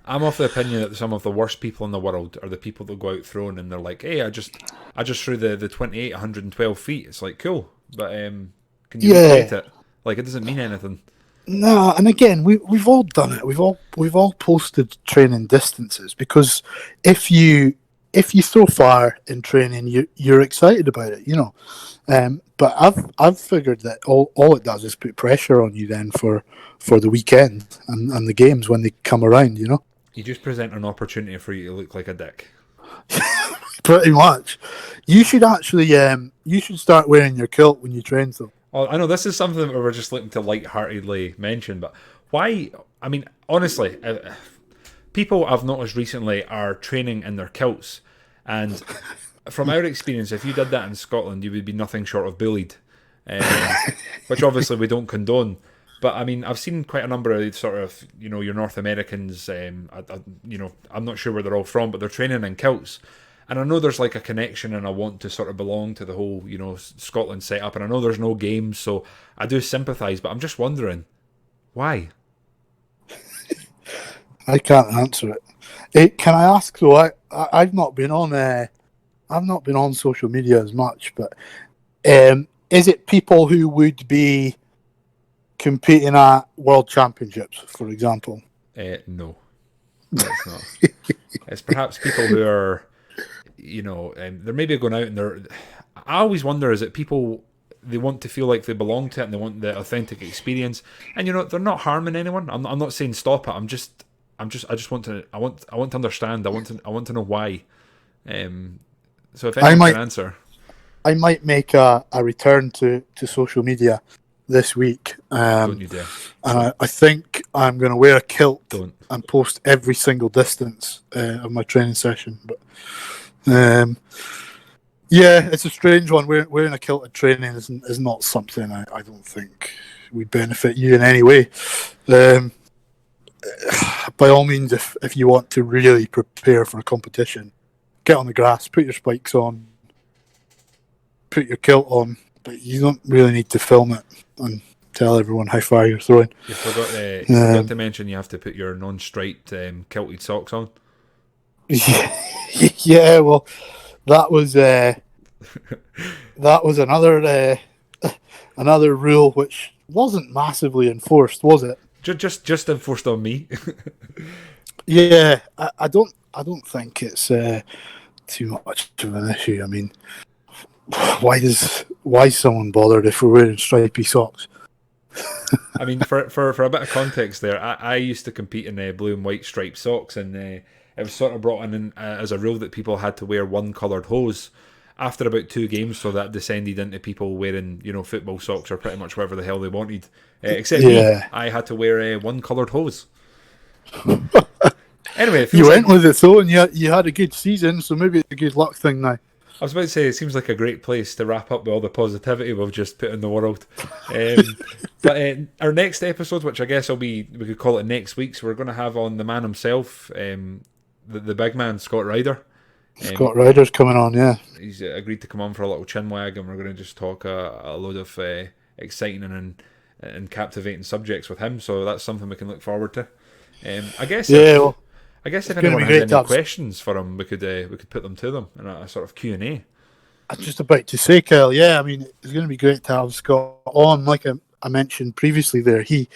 I'm of the opinion that some of the worst people in the world are the people that go out throwing and they're like, hey, I just threw the 28, 112 feet. It's like, cool, but can you rate it? Like, it doesn't mean anything. No, and again, we've all done it. We've all posted training distances because if you throw far in training, you're excited about it, But I've figured that all it does is put pressure on you then for the weekend and the games when they come around. You just present an opportunity for you to look like a dick. Pretty much. You should actually, you should start wearing your kilt when you train, though. Well, I know this is something that we were just looking to light-heartedly mention, but why? I mean, honestly, people I've noticed recently are training in their kilts, and from our experience, if you did that in Scotland, you would be nothing short of bullied, which obviously we don't condone. But I mean, I've seen quite a number of sort of, your North Americans. I'm not sure where they're all from, but they're training in kilts. And I know there's like a connection, and I want to sort of belong to the whole, Scotland setup. And I know there's no games, so I do sympathise. But I'm just wondering, why? I can't answer it. Can I ask though? I've not been on social media as much, but is it people who would be competing at World Championships, for example? No, that's not. It's perhaps people who are, they're maybe going out and they're. I always wonder, is it people, they want to feel like they belong to it and they want the authentic experience, and they're not harming anyone. I'm not saying stop it. I just want to. I want to understand. I want to know why. So if anyone can answer, I might make a return to social media this week. Don't you dare. And I think I'm going to wear a kilt Don't. and post every single distance of my training session. But yeah, it's a strange one. Wearing a kilt at training is not something I don't think would benefit you in any way. By all means, if you want to really prepare for a competition, get on the grass, put your spikes on, put your kilt on, but you don't really need to film it and tell everyone how far you're throwing. You forgot to mention you have to put your non-striped kilted socks on. Yeah, well, that was another rule which wasn't massively enforced, was it? Just enforced on me. Yeah, I don't think it's too much of an issue. I mean, why is someone bothered if we're wearing stripy socks? I mean, for a bit of context there, I used to compete in blue and white striped socks, and it was sort of brought in as a rule that people had to wear one coloured hose after about 2 games, so that descended into people wearing, football socks or pretty much whatever the hell they wanted. Except me, I had to wear one coloured hose. Anyway, you went with it though, and you had a good season, so maybe it's a good luck thing now. I was about to say, it seems like a great place to wrap up with all the positivity we've just put in the world. But our next episode, which I guess we could call it next week, so we're going to have on the man himself, the big man, Scott Ryder. Scott Ryder's coming on, yeah. He's agreed to come on for a little chinwag, and we're going to just talk a load of exciting and captivating subjects with him, so that's something we can look forward to. I guess if anyone has any questions for him, we could put them to them in a sort of Q&A. I was just about to say, Kyle, yeah, I mean, it's going to be great to have Scott on. Like I mentioned previously there, he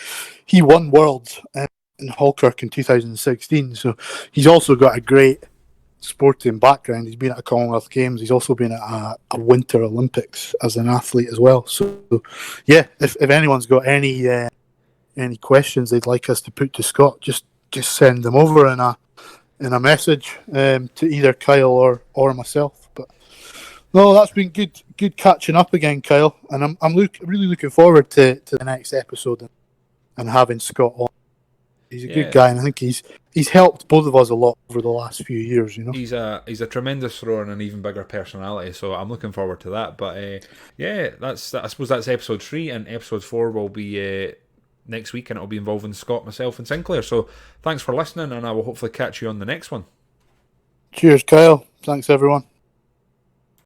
won Worlds in Falkirk in 2016, so he's also got a great sporting background. He's been at a Commonwealth Games. He's also been at a Winter Olympics as an athlete as well. So, yeah, if anyone's got any questions they'd like us to put to Scott, just send them over in a message to either Kyle or myself. But no, that's been good catching up again, Kyle. And I'm really looking forward to the next episode and having Scott on. He's a good guy, and I think he's helped both of us a lot over the last few years. He's a tremendous thrower and an even bigger personality, so I'm looking forward to that. But I suppose that's episode 3, and episode 4 will be next week, and it'll be involving Scott, myself, and Sinclair. So thanks for listening, and I will hopefully catch you on the next one. Cheers, Kyle. Thanks, everyone.